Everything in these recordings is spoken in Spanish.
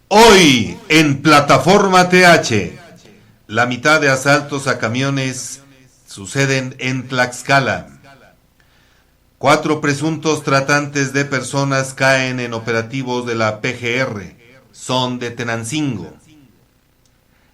Hoy en Plataforma TH, la mitad de asaltos a camiones suceden en Tlaxcala. 4 presuntos tratantes de personas caen en operativos de la PGR, son de Tenancingo.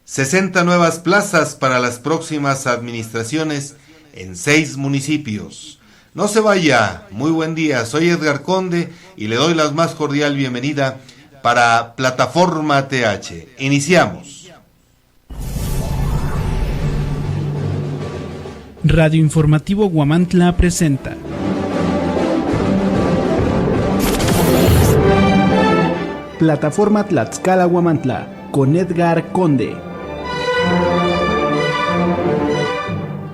60 nuevas plazas para las próximas administraciones en 6 municipios. No se vaya, muy buen día, soy Edgar Conde y le doy la más cordial bienvenida para Plataforma TH. Iniciamos. Radio Informativo Huamantla presenta Plataforma Tlaxcala Huamantla con Edgar Conde.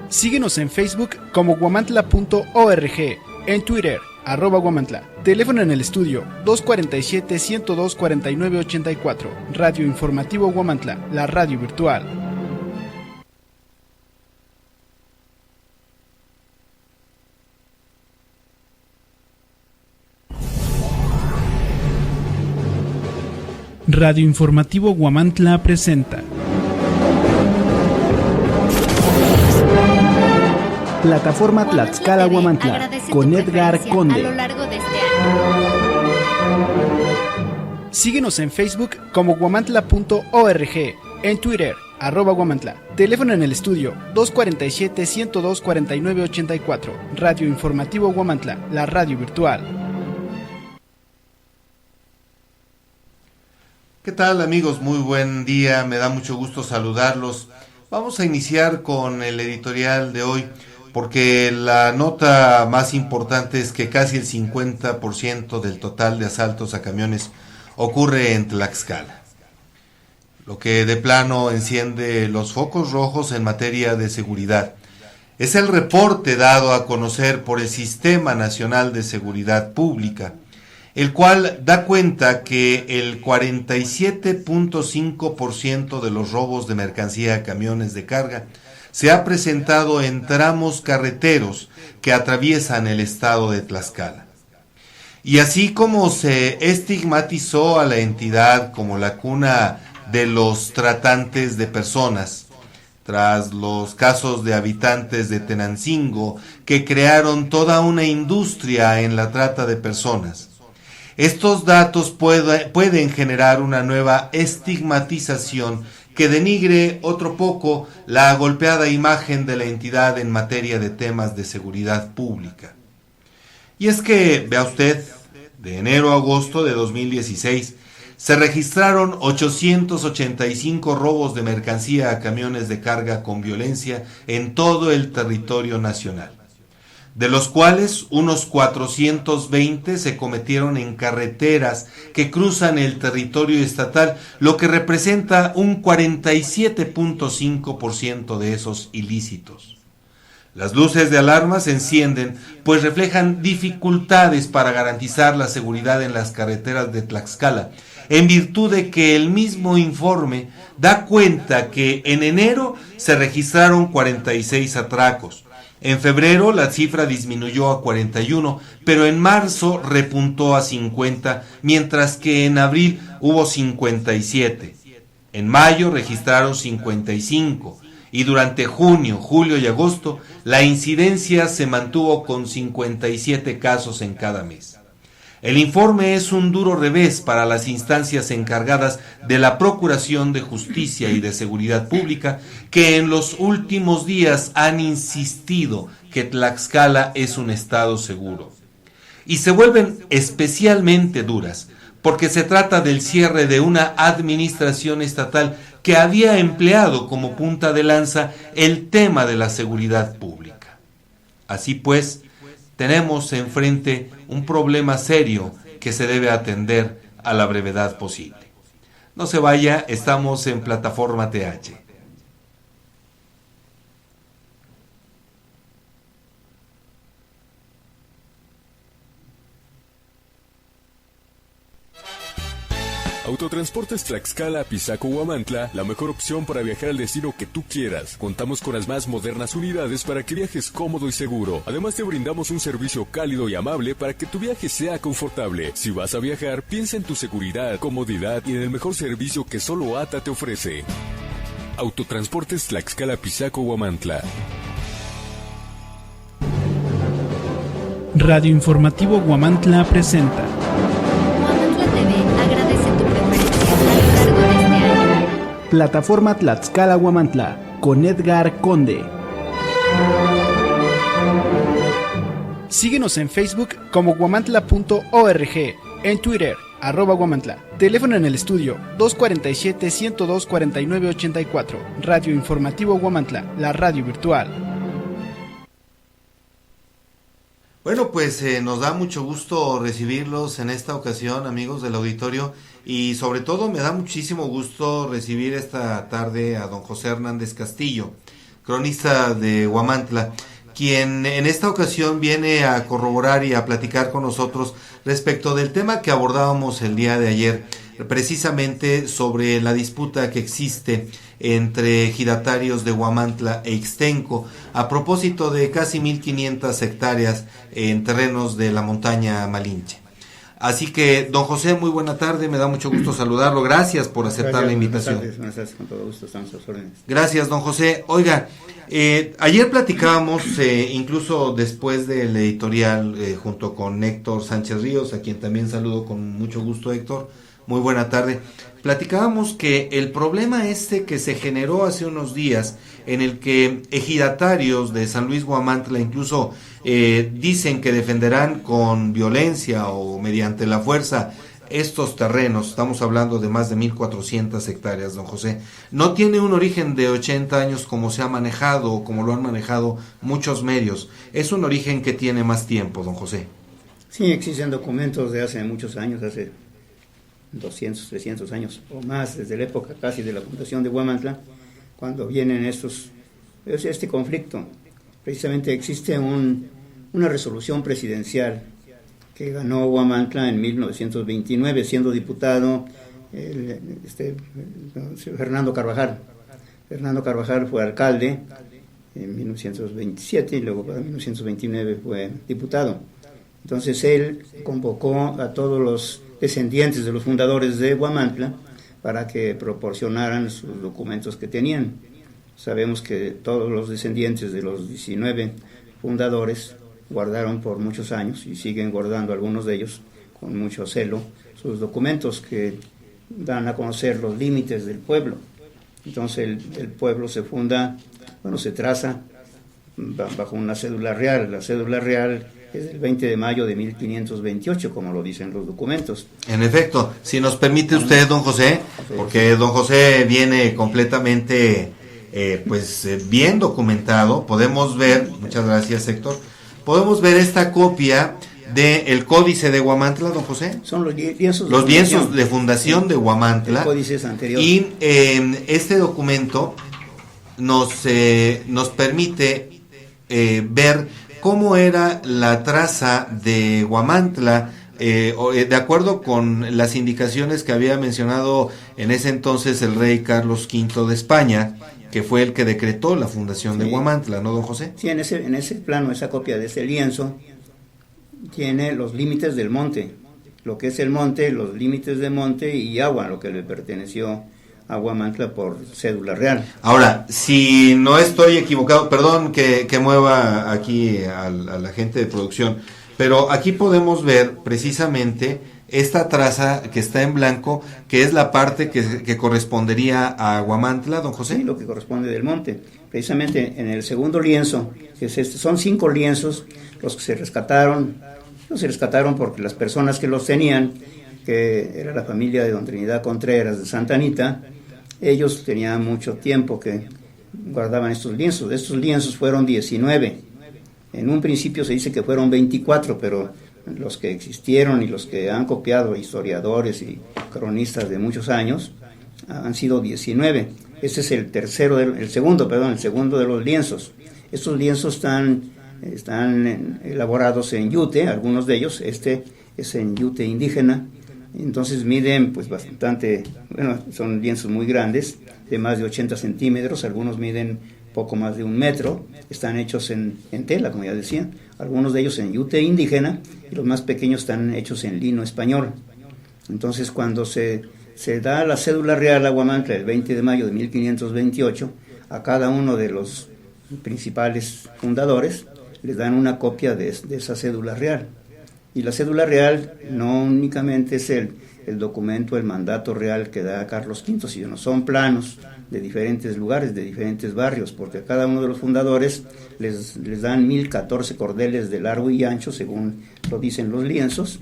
Síguenos en Facebook como huamantla.org, en Twitter @Huamantla. Teléfono en el estudio 247-102-4984. Radio Informativo Huamantla, la radio virtual. Radio Informativo Huamantla presenta Plataforma Tlaxcala Huamantla con Edgar Conde. A lo largo de este año. Síguenos en Facebook como huamantla.org, en Twitter @Huamantla. Teléfono en el estudio 247-102-4984. Radio Informativo Huamantla, la radio virtual. ¿Qué tal, amigos? Muy buen día, me da mucho gusto saludarlos. Vamos a iniciar con el editorial de hoy, porque la nota más importante es que casi el 50% del total de asaltos a camiones ocurre en Tlaxcala, lo que de plano enciende los focos rojos en materia de seguridad. Es el reporte dado a conocer por el Sistema Nacional de Seguridad Pública, el cual da cuenta que el 47.5% de los robos de mercancía a camiones de carga se ha presentado en tramos carreteros que atraviesan el estado de Tlaxcala. Y así como se estigmatizó a la entidad como la cuna de los tratantes de personas, tras los casos de habitantes de Tenancingo que crearon toda una industria en la trata de personas, estos datos pueden generar una nueva estigmatización que denigre otro poco la golpeada imagen de la entidad en materia de temas de seguridad pública. Y es que, vea usted, de enero a agosto de 2016 se registraron 885 robos de mercancía a camiones de carga con violencia en todo el territorio nacional, de los cuales unos 420 se cometieron en carreteras que cruzan el territorio estatal, lo que representa un 47.5% de esos ilícitos. Las luces de alarma se encienden, pues reflejan dificultades para garantizar la seguridad en las carreteras de Tlaxcala, en virtud de que el mismo informe da cuenta que en enero se registraron 46 atracos. En febrero la cifra disminuyó a 41, pero en marzo repuntó a 50, mientras que en abril hubo 57. En mayo registraron 55 y durante junio, julio y agosto la incidencia se mantuvo con 57 casos en cada mes. El informe es un duro revés para las instancias encargadas de la Procuración de Justicia y de Seguridad Pública, que en los últimos días han insistido que Tlaxcala es un estado seguro. Y se vuelven especialmente duras, porque se trata del cierre de una administración estatal que había empleado como punta de lanza el tema de la seguridad pública. Así pues, tenemos enfrente un problema serio que se debe atender a la brevedad posible. No se vaya, estamos en Plataforma TH. Autotransportes Tlaxcala, Pisaco, Huamantla, la mejor opción para viajar al destino que tú quieras. Contamos con las más modernas unidades para que viajes cómodo y seguro. Además te brindamos un servicio cálido y amable para que tu viaje sea confortable. Si vas a viajar, piensa en tu seguridad, comodidad y en el mejor servicio que solo ATA te ofrece. Autotransportes Tlaxcala, Pisaco, Huamantla. Radio Informativo Huamantla presenta Huamantla TV agradece tu preferencia a lo largo de este año. Plataforma Tlaxcala Huamantla con Edgar Conde. Síguenos en Facebook como guamantla.org, en Twitter @Huamantla. Teléfono en el estudio 247-102-4984. Radio Informativo Huamantla, la radio virtual. Bueno, pues nos da mucho gusto recibirlos en esta ocasión, amigos del auditorio, y sobre todo me da muchísimo gusto recibir esta tarde a don José Hernández Castillo, cronista de Huamantla, quien en esta ocasión viene a corroborar y a platicar con nosotros respecto del tema que abordábamos el día de ayer, precisamente sobre la disputa que existe entre ejidatarios de Huamantla e Ixtenco a propósito de casi 1,500 hectáreas en terrenos de la montaña Malinche. Así que, don José, muy buena tarde, me da mucho gusto saludarlo, gracias por aceptar la invitación. Buenas tardes, con todo gusto, estamos a sus órdenes. Gracias, don José. Oiga, ayer platicábamos, incluso después del editorial, junto con Héctor Sánchez Ríos, a quien también saludo con mucho gusto, Héctor, muy buena tarde. Platicábamos que el problema que se generó hace unos días, en el que ejidatarios de San Luis Huamantla incluso dicen que defenderán con violencia o mediante la fuerza estos terrenos, estamos hablando de más de 1,400 hectáreas, don José, no tiene un origen de 80 años como se ha manejado o como lo han manejado muchos medios, es un origen que tiene más tiempo, don José. Sí, existen documentos de hace muchos años, hace 200, 300 años o más, desde la época casi de la fundación de Huamantla, cuando vienen este conflicto. Precisamente existe una resolución presidencial que ganó Huamantla en 1929, siendo diputado Fernando Carvajal. Fernando Carvajal fue alcalde en 1927 y luego en 1929 fue diputado. Entonces él convocó a todos los descendientes de los fundadores de Huamantla para que proporcionaran sus documentos que tenían. Sabemos que todos los descendientes de los 19 fundadores guardaron por muchos años y siguen guardando algunos de ellos con mucho celo sus documentos que dan a conocer los límites del pueblo. Entonces el pueblo se funda, se traza bajo una cédula real. La cédula real es el 20 de mayo de 1528, como lo dicen los documentos. En efecto, si nos permite usted, don José, porque don José viene completamente bien documentado, podemos ver, muchas gracias Héctor, podemos ver esta copia del Códice de Huamantla, don José. Son los lienzos de fundación de Huamantla. El códice es anterior. Y este documento nos permite ver cómo era la traza de Huamantla, de acuerdo con las indicaciones que había mencionado en ese entonces el rey Carlos V de España, que fue el que decretó la fundación de Huamantla, ¿no, don José? Sí, en ese plano, esa copia de ese lienzo tiene los límites del monte, lo que es el monte, los límites de monte y agua, lo que le perteneció a Huamantla por cédula real. Ahora, si no estoy equivocado, perdón que mueva aquí a la gente de producción, pero aquí podemos ver precisamente esta traza que está en blanco, que es la parte que correspondería a Huamantla, don José. Sí, lo que corresponde del monte. Precisamente en el segundo lienzo, que es son 5 lienzos los que se rescataron. No se rescataron porque las personas que los tenían, que era la familia de don Trinidad Contreras de Santa Anita, ellos tenían mucho tiempo que guardaban estos lienzos. Estos lienzos fueron 19. En un principio se dice que fueron 24, pero los que existieron y los que han copiado historiadores y cronistas de muchos años han sido 19. Este es el segundo de los lienzos. Estos lienzos están elaborados en yute, algunos de ellos. Este es en yute indígena, Entonces miden pues bastante, bueno, son lienzos muy grandes, de más de 80 centímetros, algunos miden poco más de 1 metro, están hechos en tela, como ya decía, algunos de ellos en yute indígena, y los más pequeños están hechos en lino español. Entonces cuando se da la cédula real a Huamantla el 20 de mayo de 1528, a cada uno de los principales fundadores les dan una copia de esa cédula real. Y la cédula real no únicamente es el documento, el mandato real que da Carlos V, sino son planos de diferentes lugares, de diferentes barrios, porque a cada uno de los fundadores les dan 1014 cordeles de largo y ancho, según lo dicen los lienzos,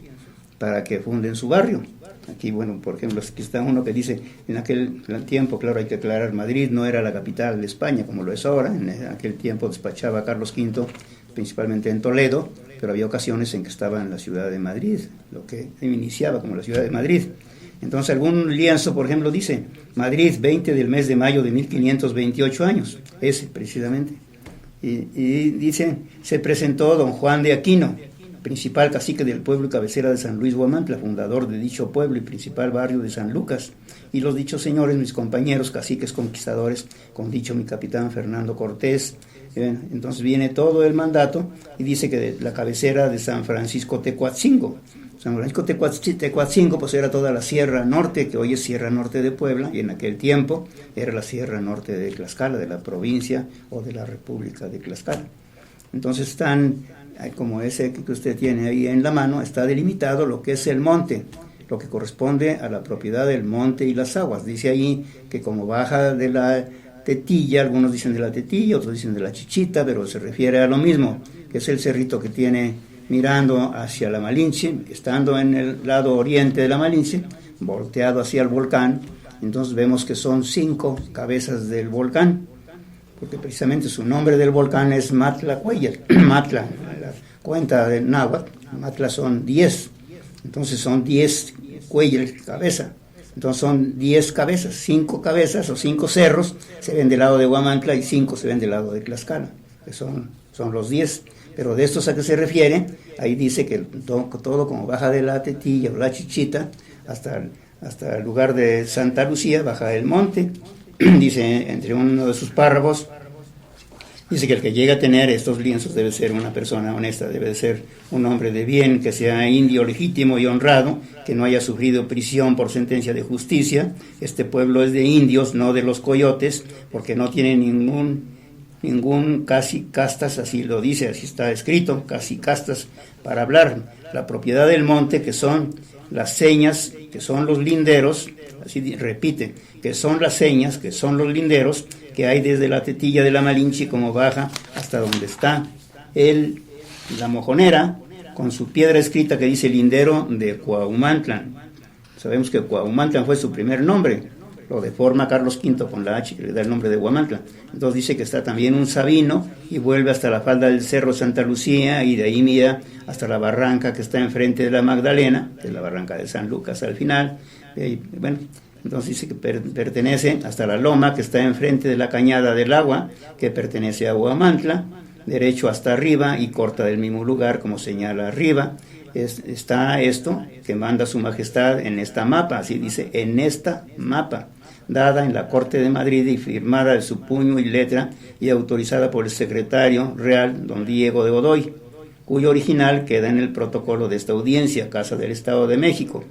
para que funden su barrio. Aquí, bueno, por ejemplo, aquí está uno que dice, en aquel tiempo, claro, hay que aclarar, Madrid no era la capital de España como lo es ahora, en aquel tiempo despachaba Carlos V principalmente en Toledo, pero había ocasiones en que estaba en la ciudad de Madrid, lo que iniciaba como la ciudad de Madrid. Entonces algún lienzo, por ejemplo, dice, Madrid, 20 del mes de mayo de 1528 años, ese precisamente. Y dice, se presentó don Juan de Aquino, principal cacique del pueblo y cabecera de San Luis Huamantla, fundador de dicho pueblo y principal barrio de San Lucas, y los dichos señores, mis compañeros, caciques conquistadores, con dicho mi capitán Fernando Cortés. Entonces viene todo el mandato y dice que de la cabecera de San Francisco Tecuatzingo. San Francisco Tecuatzingo pues era toda la Sierra Norte, que hoy es Sierra Norte de Puebla, y en aquel tiempo era la Sierra Norte de Tlaxcala, de la provincia o de la República de Tlaxcala. Entonces están, como ese que usted tiene ahí en la mano, está delimitado lo que es el monte, lo que corresponde a la propiedad del monte y las aguas. Dice ahí que como baja de la Tetilla, algunos dicen de la Tetilla, otros dicen de la Chichita, pero se refiere a lo mismo, que es el cerrito que tiene mirando hacia la Malinche, estando en el lado oriente de la Malinche, volteado hacia el volcán. Entonces vemos que son 5 cabezas del volcán, porque precisamente su nombre del volcán es Matlacueyel. Matla, la cuenta del náhuatl, Matla son 10, entonces son 10 cueyel, cabeza. Entonces son 10 cabezas, 5 cabezas o 5 cerros se ven del lado de Huamantla y 5 se ven del lado de Tlaxcala, que son los 10. Pero de estos a qué se refiere, ahí dice que todo como baja de la Tetilla o la Chichita hasta el lugar de Santa Lucía, baja del monte. Dice entre uno de sus párrafos, dice que el que llega a tener estos lienzos debe ser una persona honesta, debe ser un hombre de bien, que sea indio legítimo y honrado, que no haya sufrido prisión por sentencia de justicia. Este pueblo es de indios, no de los coyotes, porque no tiene ningún casi castas, así lo dice, así está escrito, casi castas para hablar. La propiedad del monte, que son las señas, que son los linderos, así repite, que son las señas, que son los linderos, que hay desde la Tetilla de la Malinche como baja hasta donde está la mojonera, con su piedra escrita que dice lindero de Cuauhumantlan. Sabemos que Cuauhumantlan fue su primer nombre, lo deforma Carlos V con la H, que le da el nombre de Huamantla. Entonces dice que está también un sabino y vuelve hasta la falda del Cerro Santa Lucía, y de ahí mira hasta la barranca que está enfrente de la Magdalena, que es la barranca de San Lucas al final. Bueno, entonces dice que pertenece hasta la loma que está enfrente de la Cañada del Agua, que pertenece a Huamantla, derecho hasta arriba y corta del mismo lugar, como señala arriba. Está esto que manda su majestad en esta mapa, así dice, en esta mapa, dada en la Corte de Madrid y firmada de su puño y letra y autorizada por el secretario real, don Diego de Godoy, cuyo original queda en el protocolo de esta audiencia, Casa del Estado de México.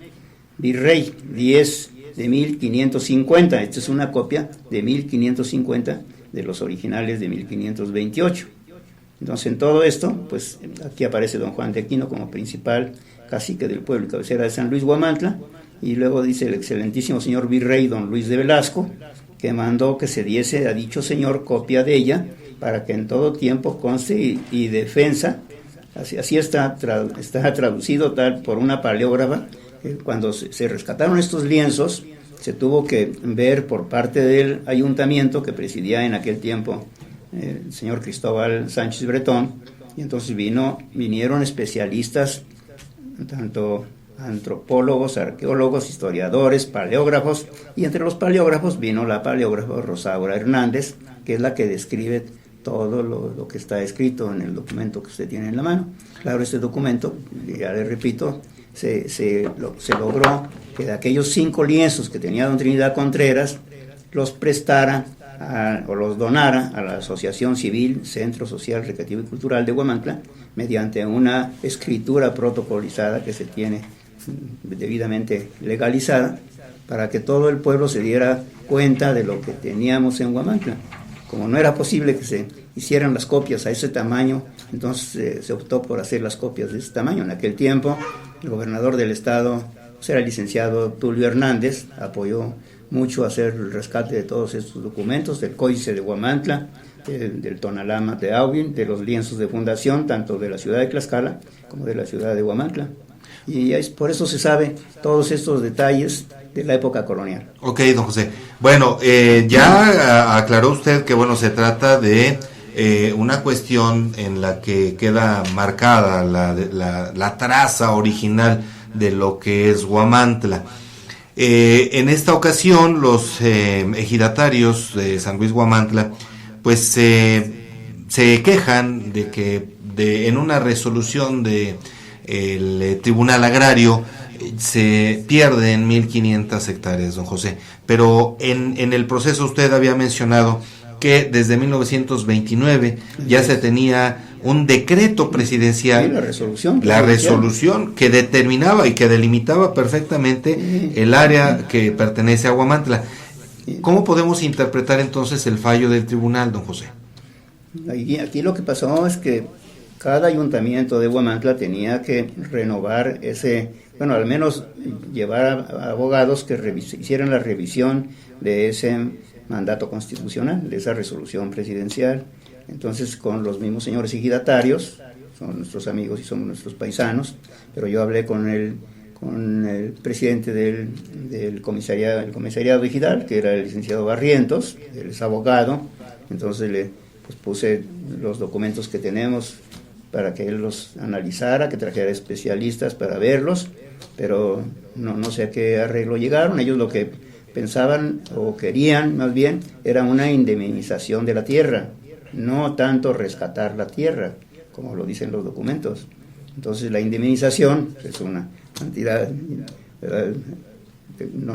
Virrey, 10 de 1550, esta es una copia de 1550 de los originales de 1528. Entonces, en todo esto, pues aquí aparece don Juan de Aquino como principal cacique del pueblo y cabecera de San Luis Huamantla, y luego dice el excelentísimo señor virrey don Luis de Velasco, que mandó que se diese a dicho señor copia de ella, para que en todo tiempo conste y defensa. Así está traducido tal por una paleógrafa. Cuando se rescataron estos lienzos, se tuvo que ver por parte del ayuntamiento que presidía en aquel tiempo el señor Cristóbal Sánchez Bretón, y entonces vinieron especialistas, tanto antropólogos, arqueólogos, historiadores, paleógrafos, y entre los paleógrafos vino la paleógrafa Rosaura Hernández, que es la que describe todo lo que está escrito en el documento que usted tiene en la mano. Claro, este documento, ya le repito, se logró que de aquellos 5 lienzos que tenía don Trinidad Contreras, los prestara o los donara a la Asociación Civil Centro Social, Recreativo y Cultural de Huamantla, mediante una escritura protocolizada que se tiene debidamente legalizada, para que todo el pueblo se diera cuenta de lo que teníamos en Huamantla. Como no era posible que se hicieran las copias a ese tamaño, entonces se optó por hacer las copias de ese tamaño. En aquel tiempo, el gobernador del estado, pues, era el licenciado Tulio Hernández, apoyó mucho hacer el rescate de todos estos documentos, del Códice de Huamantla, del Tonalá de Aubin, de los lienzos de fundación, tanto de la ciudad de Tlaxcala como de la ciudad de Huamantla. Y por eso se sabe todos estos detalles de la época colonial. Ok, don José. Bueno, ya aclaró usted que, bueno, se trata de una cuestión en la que queda marcada la traza original de lo que es Huamantla. En esta ocasión, los ejidatarios de San Luis Huamantla, pues se quejan de que en una resolución de el Tribunal Agrario se pierden 1.500 hectáreas, don José. Pero en el proceso usted había mencionado que desde 1929 ya se tenía un decreto presidencial, la resolución que determinaba y que delimitaba perfectamente el área que pertenece a Huamantla. ¿Cómo podemos interpretar entonces el fallo del tribunal, don José? Aquí lo que pasó es que cada ayuntamiento de Huamantla tenía que renovar al menos llevar a abogados que hicieran la revisión de ese mandato constitucional, de esa resolución presidencial. Entonces, con los mismos señores ejidatarios, son nuestros amigos y son nuestros paisanos, pero yo hablé con el presidente del comisariado ejidal, que era el licenciado Barrientos, él es abogado, entonces le puse los documentos que tenemos para que él los analizara, que trajera especialistas para verlos, pero no sé a qué arreglo llegaron. Ellos lo que pensaban o querían más bien era una indemnización de la tierra, no tanto rescatar la tierra, como lo dicen los documentos. Entonces la indemnización es una cantidad,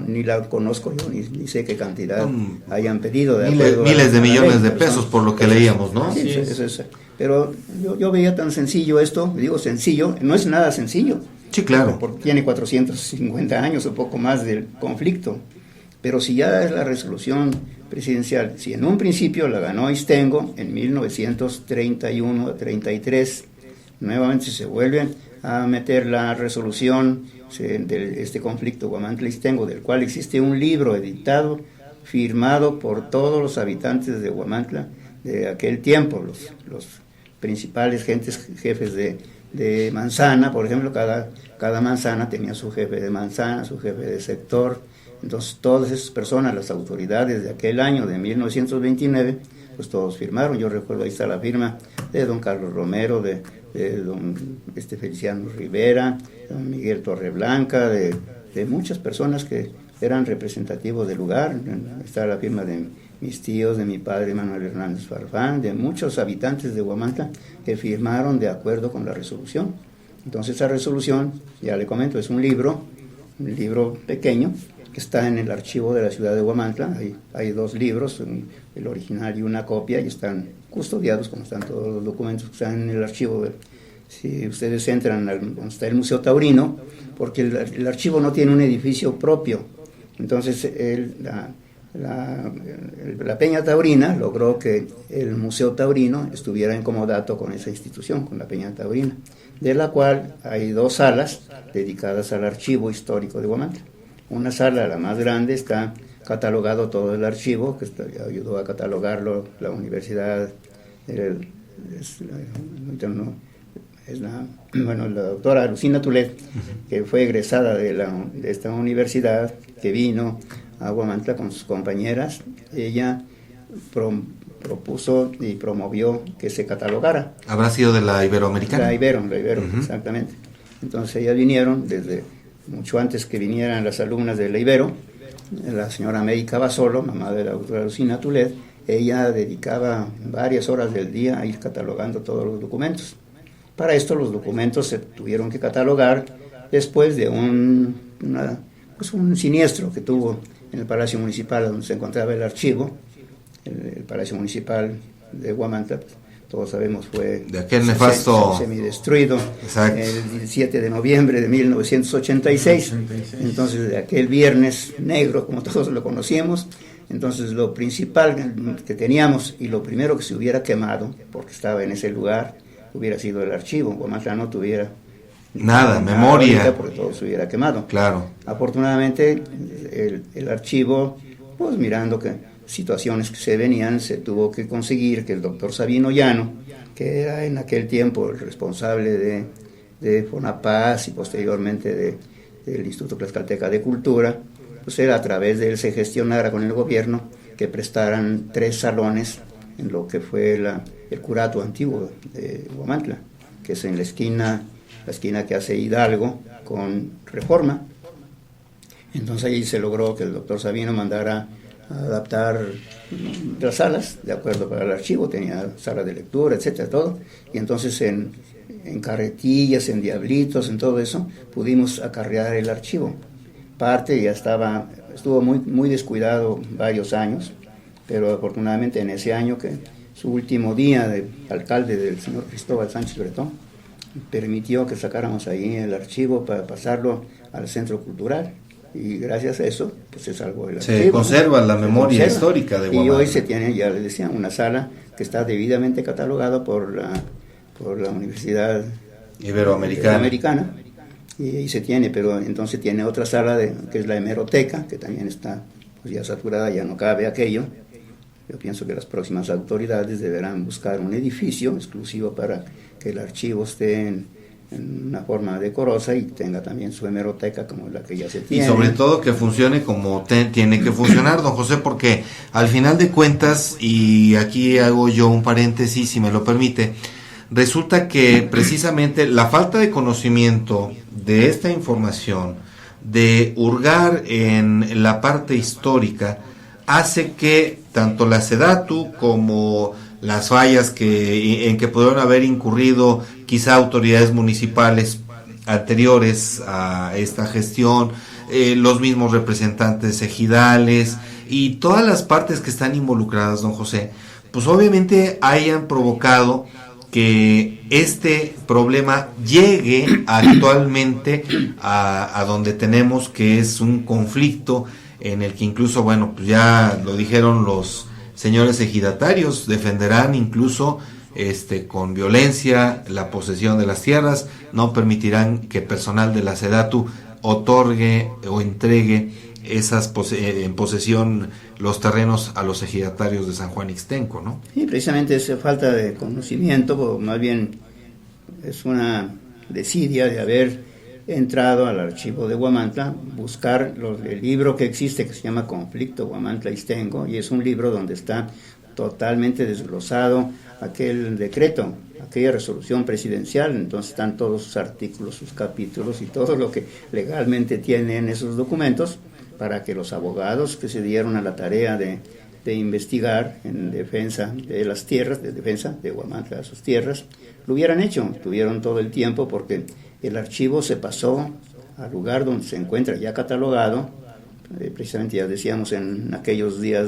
ni la conozco yo, ni sé qué cantidad hayan pedido. Miles de millones de pesos, por lo que leíamos, ¿no? Sí, pero yo veía tan sencillo esto, digo sencillo, no es nada sencillo. Sí, claro. Porque tiene 450 años o poco más del conflicto. Pero si ya es la resolución presidencial, si en un principio la ganó Ixtengo en 1931-33, nuevamente se vuelven a meter la resolución de este conflicto Huamantla-Ixtengo, del cual existe un libro editado, firmado por todos los habitantes de Huamantla de aquel tiempo, los principales jefes de manzana, por ejemplo, cada manzana tenía su jefe de manzana, su jefe de sector. Entonces todas esas personas, las autoridades de aquel año de 1929, pues todos firmaron. Yo recuerdo, ahí está la firma de don Carlos Romero, de don Feliciano Rivera, don Miguel Torreblanca, de muchas personas que eran representativos del lugar. Está la firma de mis tíos, de mi padre Manuel Hernández Farfán, de muchos habitantes de Huamantla que firmaron de acuerdo con la resolución. Entonces esa resolución, ya le comento, es un libro pequeño, que está en el archivo de la ciudad de Huamantla. Hay 2 libros, el original y una copia, y están custodiados como están todos los documentos que están en el archivo. Si ustedes entran donde está el Museo Taurino, porque el archivo no tiene un edificio propio, entonces la Peña Taurina logró que el Museo Taurino estuviera en comodato con esa institución, con la Peña Taurina, de la cual hay 2 salas dedicadas al archivo histórico de Huamantla. Una sala, la más grande, está catalogado todo el archivo, que ayudó a catalogarlo la universidad, la doctora Lucina Tulet, que fue egresada de esta universidad, que vino a Huamantla con sus compañeras. Ella propuso y promovió que se catalogara. ¿Habrá sido de la Iberoamericana? La Ibero, exactamente. Entonces ellas vinieron desde mucho antes que vinieran las alumnas de la Ibero. La señora América Basolo, mamá de la doctora Lucina Tulet, ella dedicaba varias horas del día a ir catalogando todos los documentos. Para esto los documentos se tuvieron que catalogar después de un siniestro que tuvo en el Palacio Municipal donde se encontraba el archivo. El Palacio Municipal de Huamantla, todos sabemos, fue de aquel nefasto semidestruido el 7 de noviembre de 1986. Entonces, de aquel viernes negro, como todos lo conocíamos, entonces lo principal que teníamos y lo primero que se hubiera quemado, porque estaba en ese lugar, hubiera sido el archivo. Huamantla no tuviera nada, memoria, ahorita, porque todo se hubiera quemado. Claro. Afortunadamente, el archivo, pues mirando que situaciones que se venían, se tuvo que conseguir que el doctor Sabino Llano, que era en aquel tiempo el responsable de Fonapaz y posteriormente del Instituto Tlaxcalteca de Cultura, pues era a través de él se gestionara con el gobierno que prestaran 3 salones en lo que fue el curato antiguo de Huamantla, que es en la esquina que hace Hidalgo con Reforma. Entonces ahí se logró que el doctor Sabino mandara adaptar las salas de acuerdo para el archivo, tenía sala de lectura, etcétera, todo, y entonces en carretillas, en diablitos, en todo eso, pudimos acarrear el archivo. Parte ya estuvo muy descuidado varios años, pero afortunadamente en ese año, que su último día de alcalde del señor Cristóbal Sánchez Bretón, permitió que sacáramos ahí el archivo para pasarlo al centro cultural. Y gracias a eso, pues se salvó el archivo. Se conserva la memoria histórica de Huamantla. Y hoy se tiene, ya les decía, una sala que está debidamente catalogada por la Universidad Iberoamericana. Y ahí se tiene, pero entonces tiene otra sala que es la hemeroteca, que también está pues ya saturada, ya no cabe aquello. Yo pienso que las próximas autoridades deberán buscar un edificio exclusivo para que el archivo esté en una forma decorosa y tenga también su hemeroteca como la que ya se tiene. Y sobre todo que funcione como tiene que funcionar, don José, porque al final de cuentas, y aquí hago yo un paréntesis si me lo permite, resulta que precisamente la falta de conocimiento de esta información, de hurgar en la parte histórica, hace que tanto la SEDATU como las fallas en que pudieron haber incurrido quizá autoridades municipales anteriores a esta gestión, los mismos representantes ejidales y todas las partes que están involucradas, don José, pues obviamente hayan provocado que este problema llegue actualmente a donde tenemos, que es un conflicto en el que incluso, bueno, pues ya lo dijeron los señores ejidatarios, defenderán incluso con violencia la posesión de las tierras, no permitirán que personal de la SEDATU otorgue o entregue en posesión los terrenos a los ejidatarios de San Juan Ixtenco, ¿no? Sí, precisamente esa falta de conocimiento, o más bien es una desidia de haber entrado al archivo de Huamantla, buscar el libro que existe que se llama Conflicto Huamantla-Ixtenco, y es un libro donde está totalmente desglosado aquel decreto, aquella resolución presidencial. Entonces están todos sus artículos, sus capítulos y todo lo que legalmente tienen esos documentos para que los abogados que se dieron a la tarea de investigar en defensa de las tierras, de defensa de Huamantla, sus tierras, lo hubieran hecho. Tuvieron todo el tiempo porque el archivo se pasó al lugar donde se encuentra ya catalogado, precisamente ya decíamos en aquellos días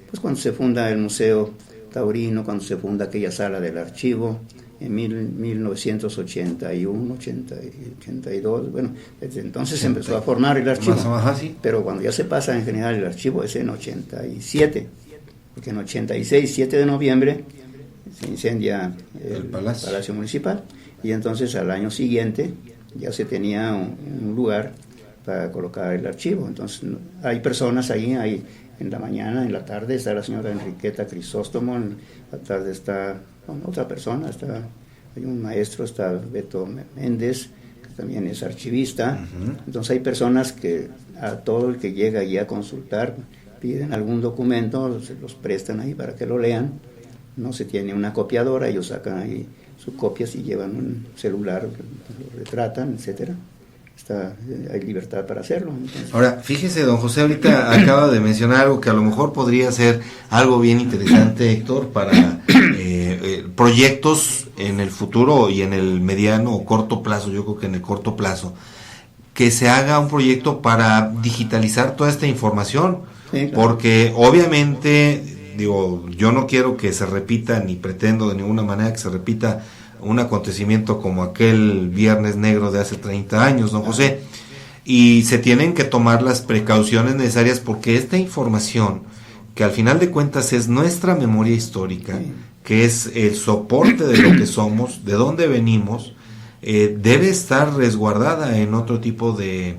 pues cuando se funda el Museo Taurino, cuando se funda aquella sala del archivo, en 1981, 82, bueno, desde entonces se empezó a formar el archivo, pero cuando ya se pasa en general el archivo es en 87, porque en 86, 7 de noviembre, se incendia el Palacio Municipal, y entonces al año siguiente ya se tenía un lugar para colocar el archivo. Entonces hay personas ahí, en la mañana, en la tarde está la señora Enriqueta Crisóstomo, en la tarde está otra persona, hay un maestro, está Beto Méndez, que también es archivista. Entonces hay personas que a todo el que llega allí a consultar piden algún documento, se los prestan ahí para que lo lean. No se tiene una copiadora, ellos sacan ahí sus copias y llevan un celular, lo retratan, etcétera. Hay libertad para hacerlo. Entonces. Ahora, fíjese, don José, ahorita acaba de mencionar algo que a lo mejor podría ser algo bien interesante, Héctor, para proyectos en el futuro y en el mediano o corto plazo. Yo creo que en el corto plazo, que se haga un proyecto para digitalizar toda esta información, Sí, claro. porque obviamente, digo, yo no quiero que se repita, ni pretendo de ninguna manera que se repita un acontecimiento como aquel Viernes Negro de hace 30 años, don José, y se tienen que tomar las precauciones necesarias porque esta información, que al final de cuentas es nuestra memoria histórica, que es el soporte de lo que somos, de dónde venimos, debe estar resguardada en otro tipo de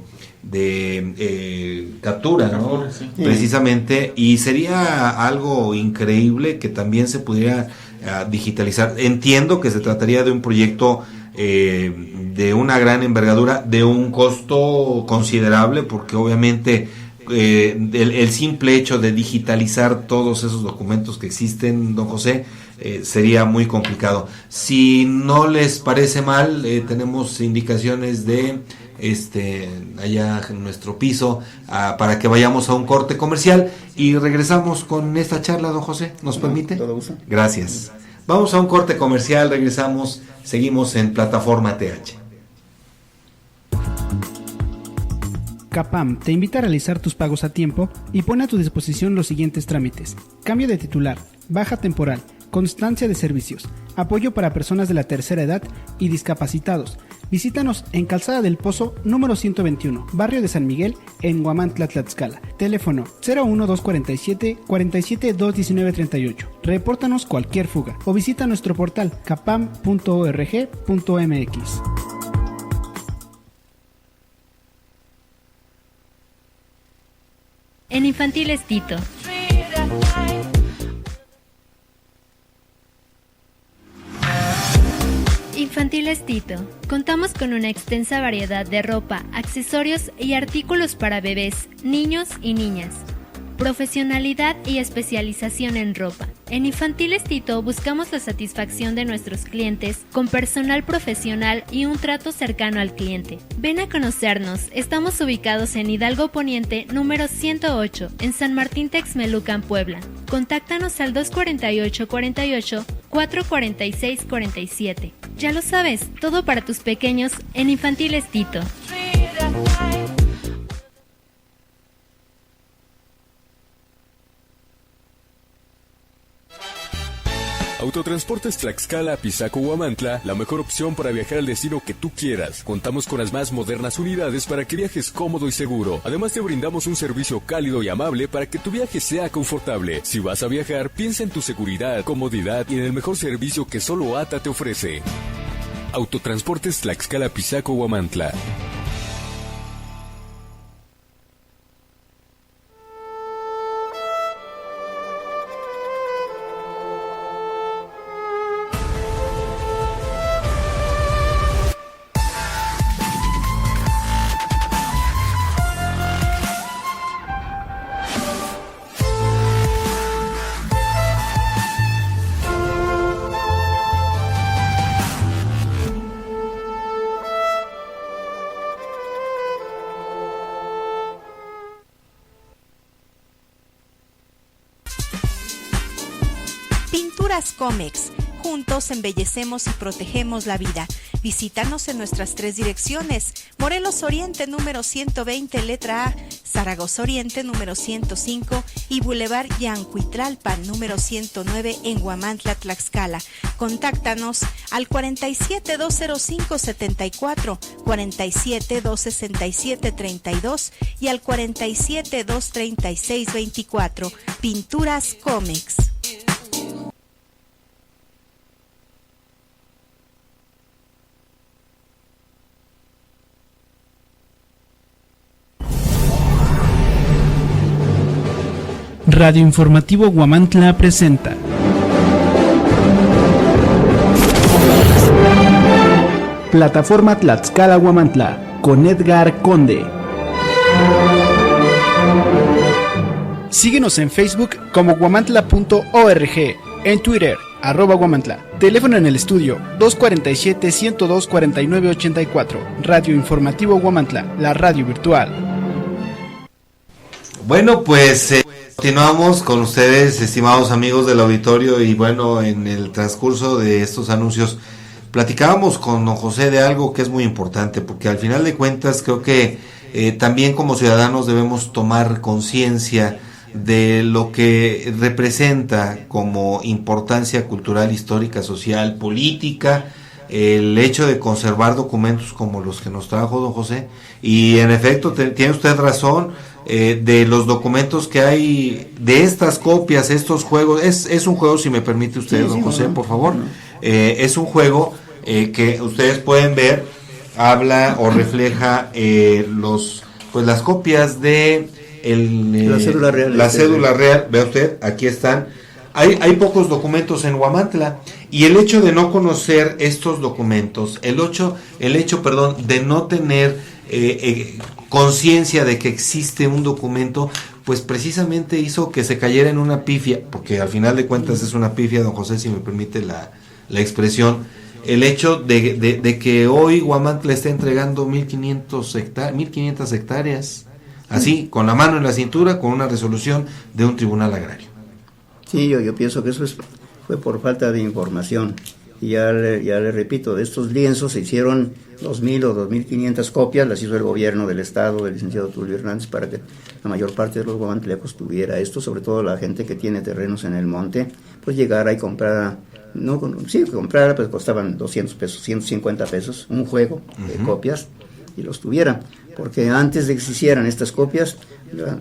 captura, ¿no? Sí. Precisamente, y sería algo increíble que también se pudiera digitalizar. Entiendo que se trataría de un proyecto de una gran envergadura, de un costo considerable, porque obviamente el simple hecho de digitalizar todos esos documentos que existen, don José, sería muy complicado. Si no les parece mal, tenemos indicaciones de allá en nuestro piso para que vayamos a un corte comercial y regresamos con esta charla, don José. ¿Nos permite? Todo gusto. Gracias. Vamos a un corte comercial, regresamos, seguimos en Plataforma TH. Capam te invita a realizar tus pagos a tiempo y pone a tu disposición los siguientes trámites: cambio de titular, baja temporal, constancia de servicios, apoyo para personas de la tercera edad y discapacitados. Visítanos en Calzada del Pozo, número 121, Barrio de San Miguel, en Huamantla, Tlaxcala. Teléfono 01247 47 219 38. Repórtanos cualquier fuga o visita nuestro portal capam.org.mx. En Infantiles Tito. Infantiles Tito. Contamos con una extensa variedad de ropa, accesorios y artículos para bebés, niños y niñas. Profesionalidad y especialización en ropa. En Infantiles Tito buscamos la satisfacción de nuestros clientes con personal profesional y un trato cercano al cliente. Ven a conocernos. Estamos ubicados en Hidalgo Poniente, número 108, en San Martín Texmelucan, Puebla. Contáctanos al 248-48 446-47. Ya lo sabes, todo para tus pequeños en Infantiles Tito. Autotransportes Tlaxcala, Pisaco, Huamantla, la mejor opción para viajar al destino que tú quieras. Contamos con las más modernas unidades para que viajes cómodo y seguro. Además te brindamos un servicio cálido y amable para que tu viaje sea confortable. Si vas a viajar, piensa en tu seguridad, comodidad y en el mejor servicio que solo ATA te ofrece. Autotransportes Tlaxcala, Pisaco, Huamantla. Pinturas Comex. Juntos embellecemos y protegemos la vida. Visítanos en nuestras 3 direcciones: Morelos Oriente número 120 letra A, Zaragoza Oriente número 105 y Boulevard Yancuitlalpan número 109 en Huamantla, Tlaxcala. Contáctanos al 47-205-74, 47-267-32 y al 47-236-24. Pinturas Comex. Radio Informativo Huamantla presenta Plataforma Tlaxcala Huamantla con Edgar Conde. Síguenos en Facebook como guamantla.org, en Twitter @Huamantla. Teléfono en el estudio 247-102-4984. Radio Informativo Huamantla, la radio virtual. Bueno, pues continuamos con ustedes, estimados amigos del auditorio, y bueno, en el transcurso de estos anuncios platicábamos con don José de algo que es muy importante, porque al final de cuentas creo que también como ciudadanos debemos tomar conciencia de lo que representa como importancia cultural, histórica, social, política, el hecho de conservar documentos como los que nos trajo don José. Y en efecto, tiene usted razón, de los documentos que hay, de estas copias, estos juegos, es un juego, si me permite usted, don José, por favor, es un juego que ustedes pueden ver, habla o refleja las copias de la cédula real. La cédula real, vea usted, aquí están. Hay pocos documentos en Huamantla, y el hecho de no conocer estos documentos, el hecho de no tener conciencia de que existe un documento, pues precisamente hizo que se cayera en una pifia, porque al final de cuentas es una pifia, don José, si me permite la expresión, el hecho de que hoy Huamantla está entregando 1.500 hectáreas, así, con la mano en la cintura, con una resolución de un tribunal agrario. Sí, yo pienso que eso fue por falta de información. Y ya le repito, de estos lienzos se hicieron 2.000 o 2.500 copias, las hizo el gobierno del estado, del licenciado Tulio Hernández, para que la mayor parte de los guamantlecos tuviera esto, sobre todo la gente que tiene terrenos en el monte, pues llegara y comprara, comprara, pues costaban 200 pesos, 150 pesos, un juego de copias, y los tuviera. Porque antes de que se hicieran estas copias,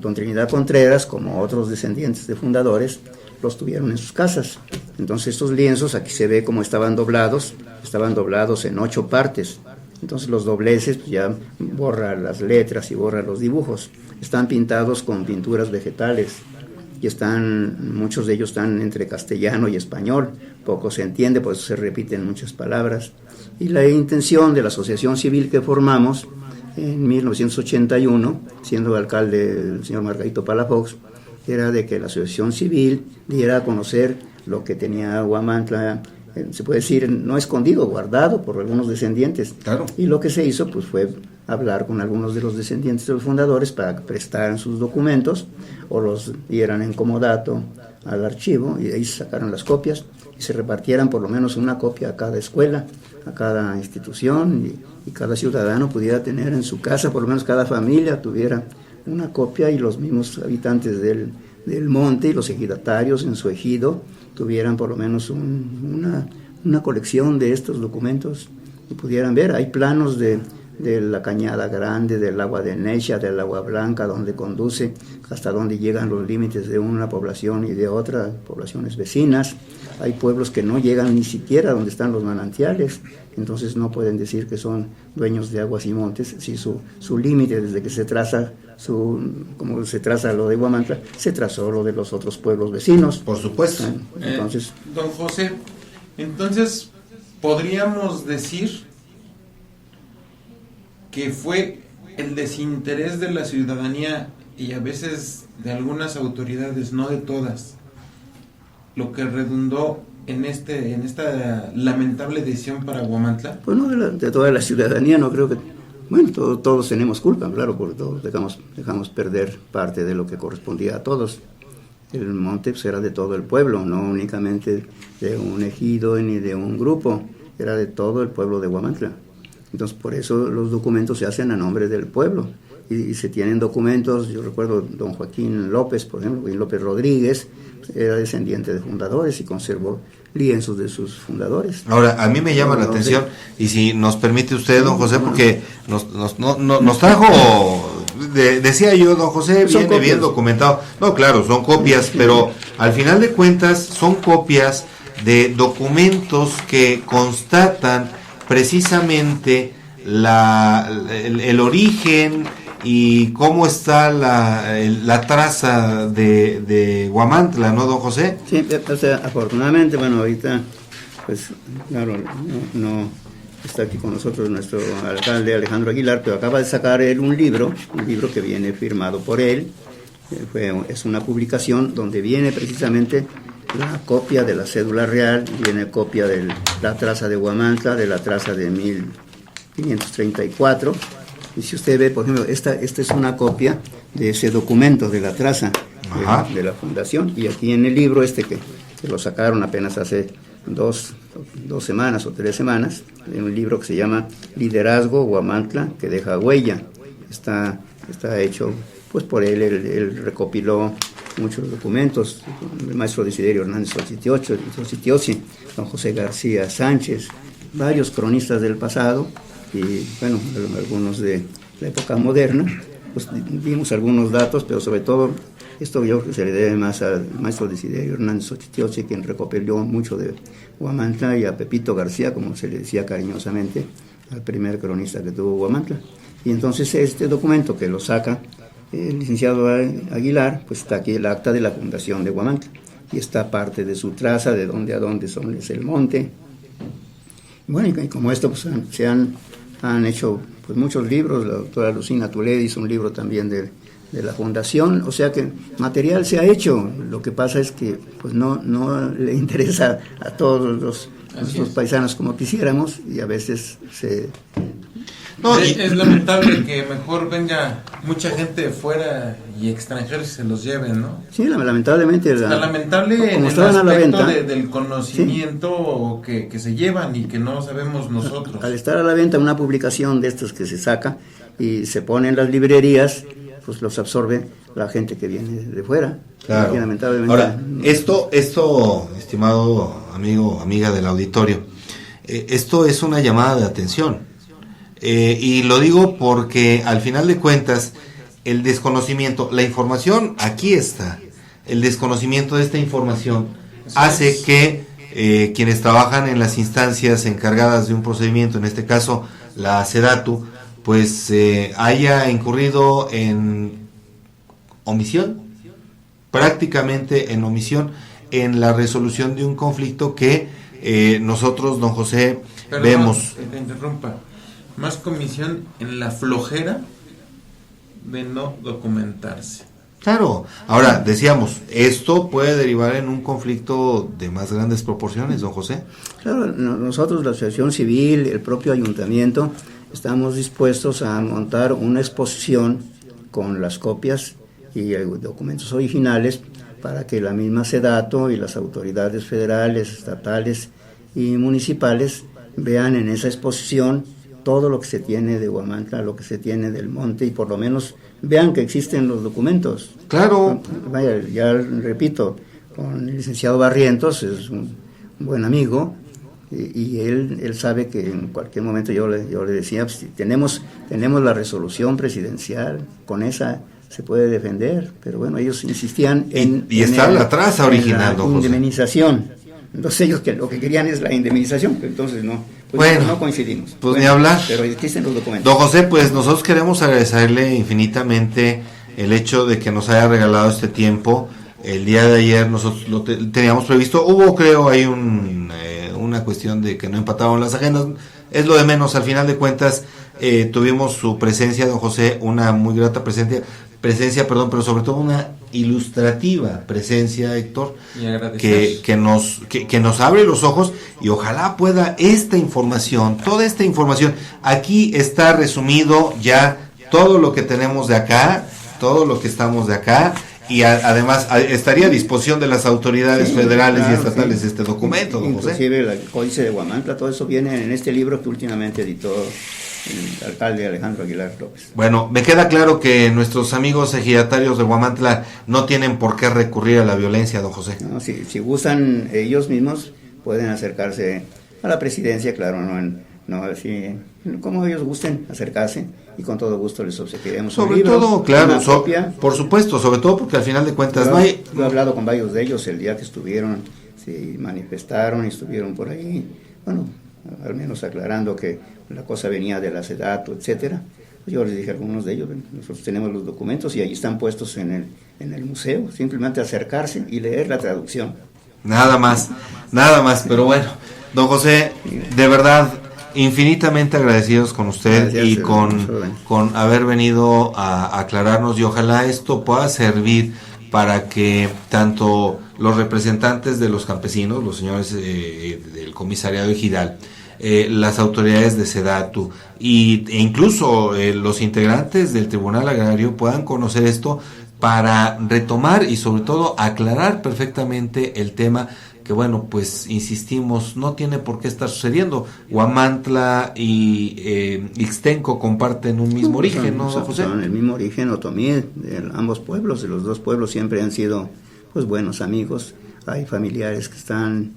don Trinidad Contreras, como otros descendientes de fundadores, los tuvieron en sus casas. Entonces estos lienzos, aquí se ve cómo estaban doblados en 8 partes. Entonces los dobleces pues ya borra las letras y borra los dibujos. Están pintados con pinturas vegetales y muchos de ellos están entre castellano y español. Poco se entiende, por eso se repiten muchas palabras. Y la intención de la asociación civil que formamos en 1981, siendo alcalde el señor Margarito Palafox, era de que la asociación civil diera a conocer lo que tenía Huamantla, se puede decir, no escondido, guardado por algunos descendientes. Claro. Y lo que se hizo pues fue hablar con algunos de los descendientes de los fundadores para que prestaran sus documentos o los dieran en comodato al archivo, y de ahí se sacaron las copias y se repartieran por lo menos una copia a cada escuela, a cada institución, y cada ciudadano pudiera tener en su casa, por lo menos cada familia tuviera una copia, y los mismos habitantes del monte y los ejidatarios en su ejido tuvieran por lo menos una colección de estos documentos y pudieran ver. Hay planos de la Cañada Grande, del agua de Necha, del agua Blanca, donde conduce, hasta donde llegan los límites de una población y de otra, poblaciones vecinas. Hay pueblos que no llegan ni siquiera donde están los manantiales, entonces no pueden decir que son dueños de aguas y montes, si su límite desde que se traza, como se traza lo de Huamantla, se trazó lo de los otros pueblos vecinos. Por supuesto. Entonces, don José, entonces podríamos decir que fue el desinterés de la ciudadanía y a veces de algunas autoridades, no de todas, lo que redundó en esta lamentable decisión para Huamantla. Pues no de toda la ciudadanía, no creo que, bueno, todos tenemos culpa, claro, porque todos dejamos perder parte de lo que correspondía a todos. El monte pues, era de todo el pueblo, no únicamente de un ejido ni de un grupo, era de todo el pueblo de Huamantla. Entonces, por eso los documentos se hacen a nombre del pueblo. Y se tienen documentos, yo recuerdo don Joaquín López, por ejemplo, Joaquín López Rodríguez, era descendiente de fundadores y conservó lienzos de sus fundadores. Ahora, a mí me llama la atención, y si nos permite usted, don José, porque nos trajo, decía yo, don José, viene bien documentado. No, claro, son copias, pero al final de cuentas son copias de documentos que constatan precisamente el origen y cómo está la traza de Huamantla, ¿no, don José? Sí, o sea, afortunadamente, bueno, ahorita, pues, claro, no está aquí con nosotros nuestro alcalde Alejandro Aguilar, pero acaba de sacar él un libro que viene firmado por él, es una publicación donde viene precisamente la copia de la cédula real, viene copia de la traza de Huamantla, de la traza de 1534, y si usted ve, por ejemplo, esta es una copia de ese documento de la traza de la fundación, y aquí en el libro que lo sacaron apenas hace 2 semanas o 3 semanas, en un libro que se llama Liderazgo Huamantla, que deja huella. Está hecho pues por él recopiló muchos documentos, el maestro Desiderio Hernández Xochitiosi, don José García Sánchez, varios cronistas del pasado, y bueno, algunos de la época moderna. Pues dimos algunos datos, pero sobre todo esto yo creo que se le debe más al maestro Desiderio Hernández Xochitiosi, quien recopiló mucho de Huamantla, y a Pepito García, como se le decía cariñosamente al primer cronista que tuvo Huamantla. Y entonces este documento que lo saca el licenciado Aguilar, pues está aquí el acta de la fundación de Huamantla, y está parte de su traza, de dónde a dónde es el monte. Bueno, y como esto pues se han hecho pues muchos libros. La doctora Lucina Tuledi hizo un libro también de la fundación, o sea que material se ha hecho. Lo que pasa es que pues no le interesa a todos los paisanos como quisiéramos, y a veces es lamentable que mejor venga mucha gente de fuera y extranjeros se los lleven, ¿no? Sí, lamentablemente. Lamentable en el aspecto del conocimiento, ¿sí?, que se llevan y que no sabemos nosotros. Al estar a la venta una publicación de estas que se saca y se pone en las librerías, pues los absorbe la gente que viene de fuera. Claro. Y lamentablemente. Ahora, esto, estimado amigo, amiga del auditorio, esto es una llamada de atención. Y lo digo porque al final de cuentas el desconocimiento, la información aquí está, el desconocimiento de esta información hace que quienes trabajan en las instancias encargadas de un procedimiento, en este caso la SEDATU, pues haya incurrido en omisión, prácticamente en omisión, en la resolución de un conflicto que nosotros, don José, vemos. Te interrumpa. Más comisión en la flojera de no documentarse. Claro, ahora decíamos, esto puede derivar en un conflicto de más grandes proporciones, don José. Claro, nosotros, la asociación civil, el propio ayuntamiento, estamos dispuestos a montar una exposición con las copias y documentos originales para que la misma SEDATU y las autoridades federales, estatales y municipales vean en esa exposición todo lo que se tiene de Huamantla, lo que se tiene del monte, y por lo menos vean que existen los documentos. Claro. Vaya, ya repito, con el licenciado Barrientos, es un buen amigo, y él sabe que en cualquier momento yo le decía, pues, si tenemos la resolución presidencial, con esa se puede defender, pero bueno, ellos insistían en la traza original, en la indemnización. Entonces ellos lo que querían es la indemnización, pero entonces no coincidimos. Pues ni hablar. Pero existen los documentos. Don José, pues nosotros queremos agradecerle infinitamente el hecho de que nos haya regalado este tiempo. El día de ayer nosotros lo teníamos previsto. Hubo, creo, ahí una cuestión de que no empataban las agendas. Es lo de menos. Al final de cuentas, tuvimos su presencia, don José, una muy grata presencia, pero sobre todo una ilustrativa presencia, Héctor, que nos abre los ojos, y ojalá pueda toda esta información, aquí está resumido ya todo lo que tenemos de acá, todo lo que estamos de acá, y además estaría a disposición de las autoridades federales y estatales este documento, don José. Inclusive el Códice de Huamantla, todo eso viene en este libro que últimamente editó el alcalde Alejandro Aguilar López. Bueno, me queda claro que nuestros amigos ejidatarios de Huamantla no tienen por qué recurrir a la violencia, don José. No, si gustan ellos mismos, pueden acercarse a la presidencia, claro, así, como ellos gusten acercarse, y con todo gusto les obsequiaremos un libro. Sobre todo, claro, por supuesto, sobre todo porque al final de cuentas yo he hablado con varios de ellos el día que estuvieron, se manifestaron y estuvieron por ahí, bueno, al menos aclarando que la cosa venía de la SEDATU, etcétera. Yo les dije a algunos de ellos, nosotros tenemos los documentos y ahí están puestos en el museo, simplemente acercarse y leer la traducción. Nada más, pero bueno, don José, de verdad, infinitamente agradecidos con usted. Gracias, y con haber venido a aclararnos, y ojalá esto pueda servir para que tanto los representantes de los campesinos, los señores del comisariado ejidal, las autoridades de SEDATU e incluso los integrantes del Tribunal Agrario puedan conocer esto, para retomar y sobre todo aclarar perfectamente el tema que bueno, pues insistimos, no tiene por qué estar sucediendo. Huamantla y Ixtenco comparten un mismo origen, ¿no, don José? Son el mismo origen, otomí, ambos pueblos, de los dos pueblos siempre han sido pues buenos amigos. Hay familiares que están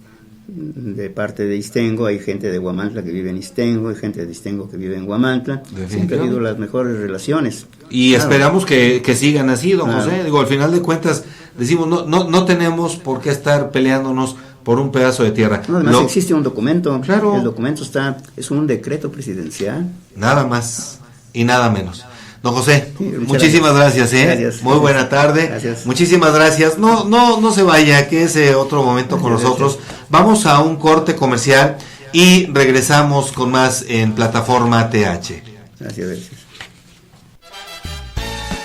de parte de Ixtenco, hay gente de Huamantla que vive en Ixtenco, hay gente de Ixtenco que vive en Huamantla. Siempre ha habido las mejores relaciones. Y claro, esperamos que sigan así, don José. Digo, al final de cuentas, decimos, no tenemos por qué estar peleándonos por un pedazo de tierra. No, además existe un documento. Claro. El documento es un decreto presidencial. Nada más y nada menos. Don José, sí, muchísimas gracias. Gracias. Muy buena tarde. Gracias. Muchísimas gracias. No se vaya, que ese otro momento con nosotros. Vamos a un corte comercial y regresamos con más en Plataforma TH. Gracias.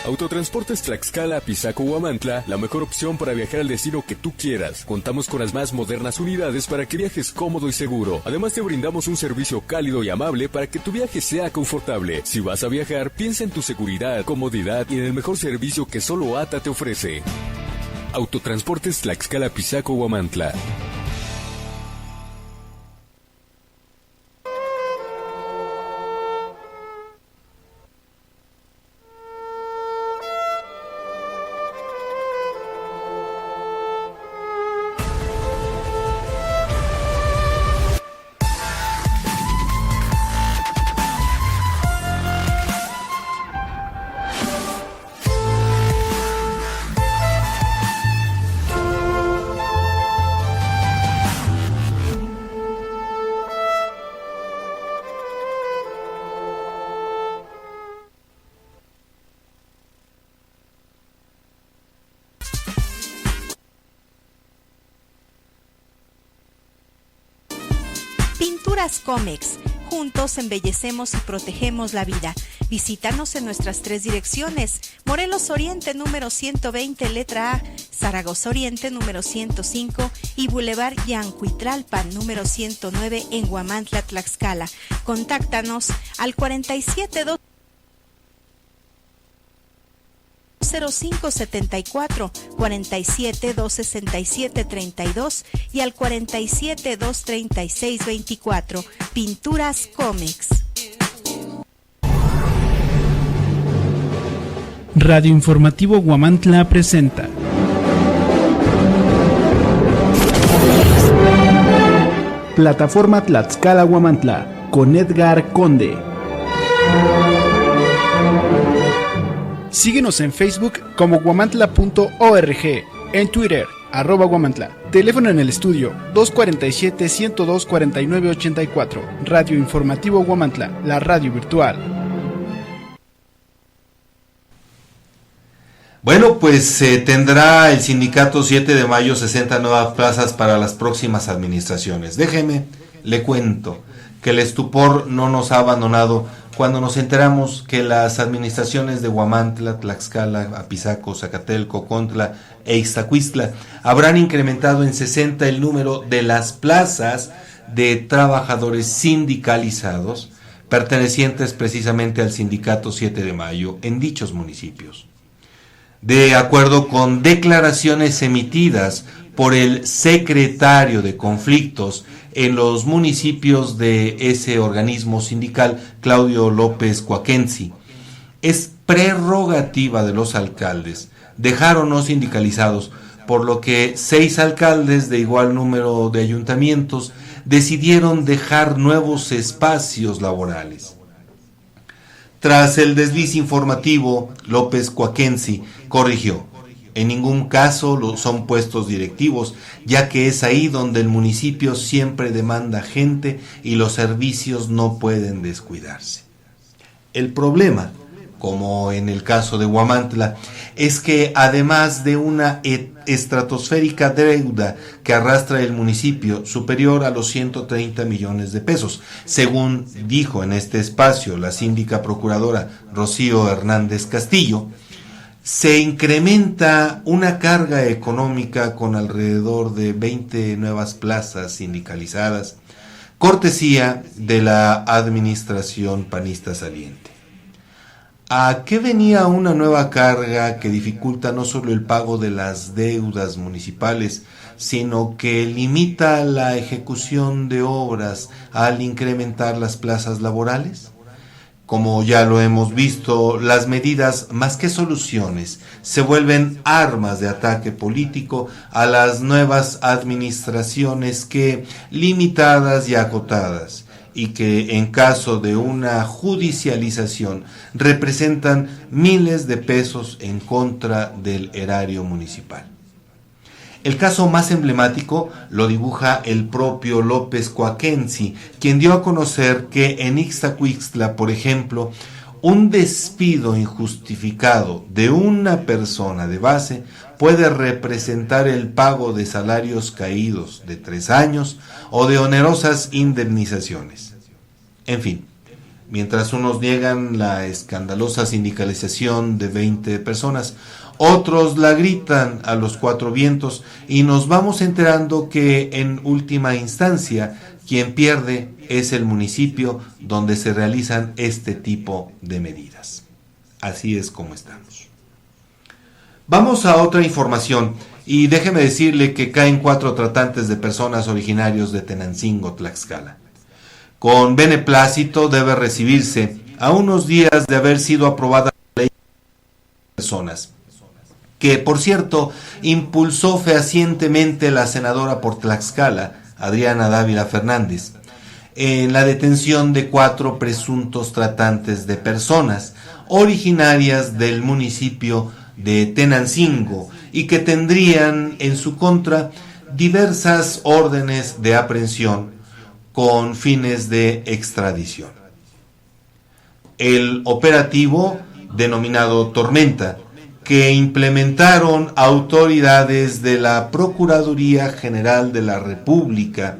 Autotransportes Tlaxcala, Pisaco, Huamantla, la mejor opción para viajar al destino que tú quieras. Contamos con las más modernas unidades para que viajes cómodo y seguro. Además te brindamos un servicio cálido y amable para que tu viaje sea confortable. Si vas a viajar, piensa en tu seguridad, comodidad y en el mejor servicio que solo ATA te ofrece. Autotransportes Tlaxcala, Pisaco, Huamantla. Pinturas Comex. Juntos embellecemos y protegemos la vida. Visítanos en nuestras 3 direcciones: Morelos Oriente número 120 letra A, Zaragoza Oriente número 105 y Boulevard Yancuitlalpan número 109 en Huamantla, Tlaxcala. Contáctanos al 472 0574 47 267 32 y al 47 236 24. Pinturas Comex. Radio Informativo Huamantla presenta Plataforma Tlaxcala Huamantla con Edgar Conde. Síguenos en Facebook como guamantla.org, en Twitter, @Guamantla. Teléfono en el estudio, 247-102-4984. Radio Informativo Huamantla, la radio virtual. Bueno, pues tendrá el sindicato 7 de mayo 60 nuevas plazas para las próximas administraciones. Déjeme, le cuento que el estupor no nos ha abandonado cuando nos enteramos que las administraciones de Huamantla, Tlaxcala, Apizaco, Zacatelco, Contla e Ixtacuistla habrán incrementado en 60 el número de las plazas de trabajadores sindicalizados pertenecientes precisamente al sindicato 7 de mayo en dichos municipios. De acuerdo con declaraciones emitidas por el secretario de conflictos en los municipios de ese organismo sindical, Claudio López Cuaquensi, es prerrogativa de los alcaldes dejar o no sindicalizados, por lo que 6 alcaldes de igual número de ayuntamientos decidieron dejar nuevos espacios laborales. Tras el desliz informativo, López Cuaquensi corrigió: en ningún caso son puestos directivos, ya que es ahí donde el municipio siempre demanda gente y los servicios no pueden descuidarse. El problema, como en el caso de Huamantla, es que además de una estratosférica deuda que arrastra el municipio superior a los 130 millones de pesos, según dijo en este espacio la síndica procuradora Rocío Hernández Castillo, se incrementa una carga económica con alrededor de 20 nuevas plazas sindicalizadas, cortesía de la administración panista saliente. ¿A qué venía una nueva carga que dificulta no solo el pago de las deudas municipales, sino que limita la ejecución de obras al incrementar las plazas laborales? Como ya lo hemos visto, las medidas, más que soluciones, se vuelven armas de ataque político a las nuevas administraciones que, limitadas y acotadas, y que en caso de una judicialización representan miles de pesos en contra del erario municipal. El caso más emblemático lo dibuja el propio López Coaquensi, quien dio a conocer que en Ixtacuixtla, por ejemplo, un despido injustificado de una persona de base puede representar el pago de salarios caídos de 3 años o de onerosas indemnizaciones. En fin, mientras unos niegan la escandalosa sindicalización de 20 personas, otros la gritan a los 4 vientos y nos vamos enterando que en última instancia quien pierde es el municipio donde se realizan este tipo de medidas. Así es como estamos. Vamos a otra información y déjeme decirle que caen 4 tratantes de personas originarios de Tenancingo, Tlaxcala. Con beneplácito debe recibirse a unos días de haber sido aprobada la ley de personas, que por cierto impulsó fehacientemente la senadora por Tlaxcala, Adriana Dávila Fernández, en la detención de 4 presuntos tratantes de personas originarias del municipio de Tenancingo y que tendrían en su contra diversas órdenes de aprehensión con fines de extradición. El operativo, denominado Tormenta, que implementaron autoridades de la Procuraduría General de la República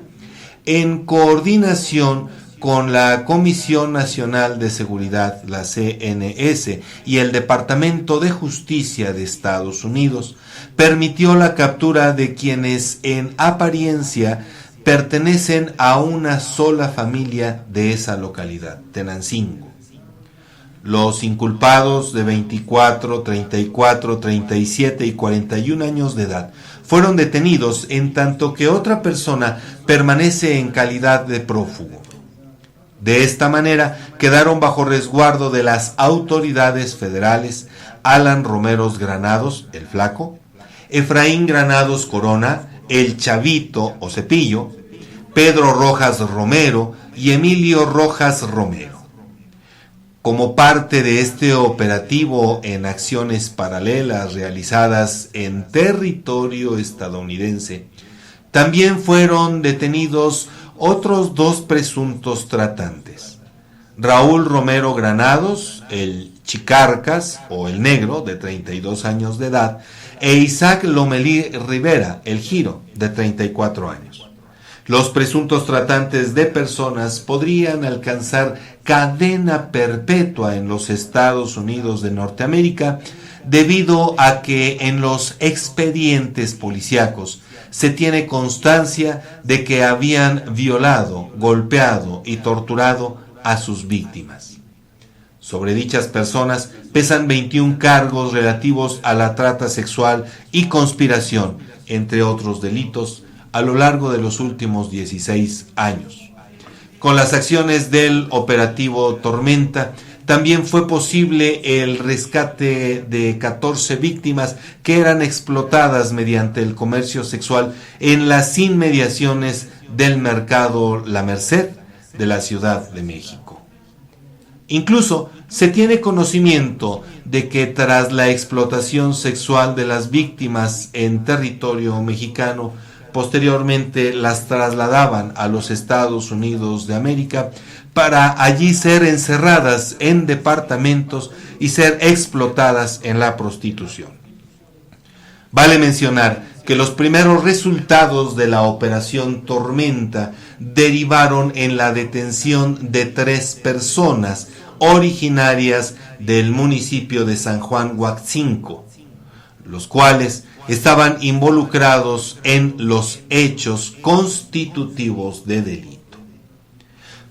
en coordinación con la Comisión Nacional de Seguridad, la CNS, y el Departamento de Justicia de Estados Unidos, permitió la captura de quienes en apariencia pertenecen a una sola familia de esa localidad, Tenancingo. Los inculpados de 24, 34, 37 y 41 años de edad fueron detenidos en tanto que otra persona permanece en calidad de prófugo. De esta manera quedaron bajo resguardo de las autoridades federales Alan Romeros Granados, el Flaco, Efraín Granados Corona, el Chavito o Cepillo, Pedro Rojas Romero y Emilio Rojas Romero. Como parte de este operativo en acciones paralelas realizadas en territorio estadounidense, también fueron detenidos otros 2 presuntos tratantes. Raúl Romero Granados, el Chicarcas o el Negro, de 32 años de edad, e Isaac Lomelí Rivera, el Giro, de 34 años. Los presuntos tratantes de personas podrían alcanzar cadena perpetua en los Estados Unidos de Norteamérica debido a que en los expedientes policíacos se tiene constancia de que habían violado, golpeado y torturado a sus víctimas. Sobre dichas personas pesan 21 cargos relativos a la trata sexual y conspiración, entre otros delitos, a lo largo de los últimos 16 años. Con las acciones del operativo Tormenta, también fue posible el rescate de 14 víctimas que eran explotadas mediante el comercio sexual en las inmediaciones del mercado La Merced de la Ciudad de México. Incluso se tiene conocimiento de que tras la explotación sexual de las víctimas en territorio mexicano, posteriormente las trasladaban a los Estados Unidos de América para allí ser encerradas en departamentos y ser explotadas en la prostitución. Vale mencionar que los primeros resultados de la operación Tormenta derivaron en la detención de 3 personas originarias del municipio de San Juan Huatzinco, los cuales estaban involucrados en los hechos constitutivos de delito.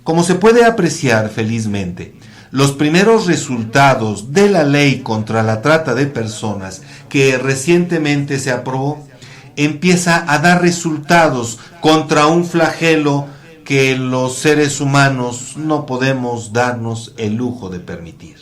Como se puede apreciar felizmente, los primeros resultados de la ley contra la trata de personas que recientemente se aprobó empieza a dar resultados contra un flagelo que los seres humanos no podemos darnos el lujo de permitir.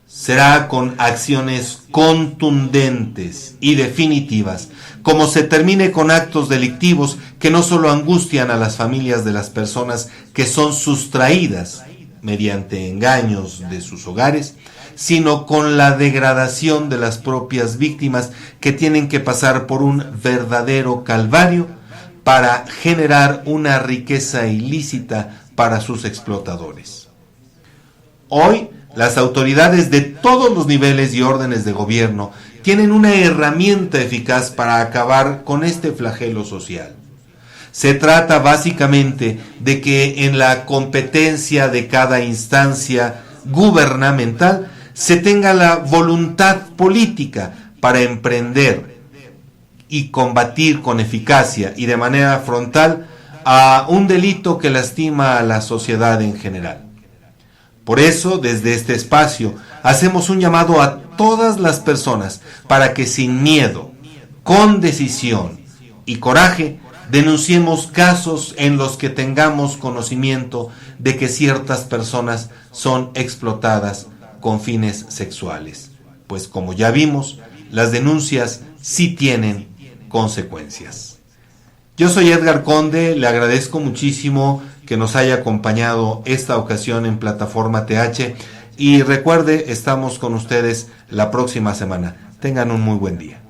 Será con acciones contundentes y definitivas como se termine con actos delictivos que no solo angustian a las familias de las personas que son sustraídas mediante engaños de sus hogares, sino con la degradación de las propias víctimas que tienen que pasar por un verdadero calvario para generar una riqueza ilícita para sus explotadores. Hoy, las autoridades de todos los niveles y órdenes de gobierno tienen una herramienta eficaz para acabar con este flagelo social. Se trata básicamente de que en la competencia de cada instancia gubernamental se tenga la voluntad política para emprender y combatir con eficacia y de manera frontal a un delito que lastima a la sociedad en general. Por eso, desde este espacio, hacemos un llamado a todas las personas para que sin miedo, con decisión y coraje, denunciemos casos en los que tengamos conocimiento de que ciertas personas son explotadas con fines sexuales. Pues como ya vimos, las denuncias sí tienen consecuencias. Yo soy Edgar Conde, le agradezco muchísimo que nos haya acompañado esta ocasión en Plataforma TH y recuerde, estamos con ustedes la próxima semana. Tengan un muy buen día.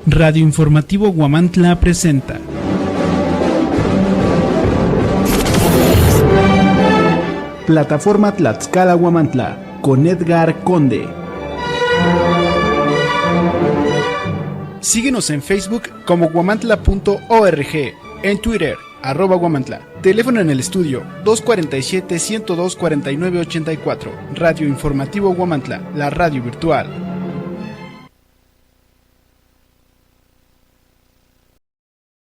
Radio Informativo Huamantla presenta Plataforma Tlaxcala Huamantla con Edgar Conde. Síguenos en Facebook como huamantla.org, en Twitter, @Huamantla. Teléfono en el estudio 247-102-4984. Radio Informativo Huamantla, la radio virtual.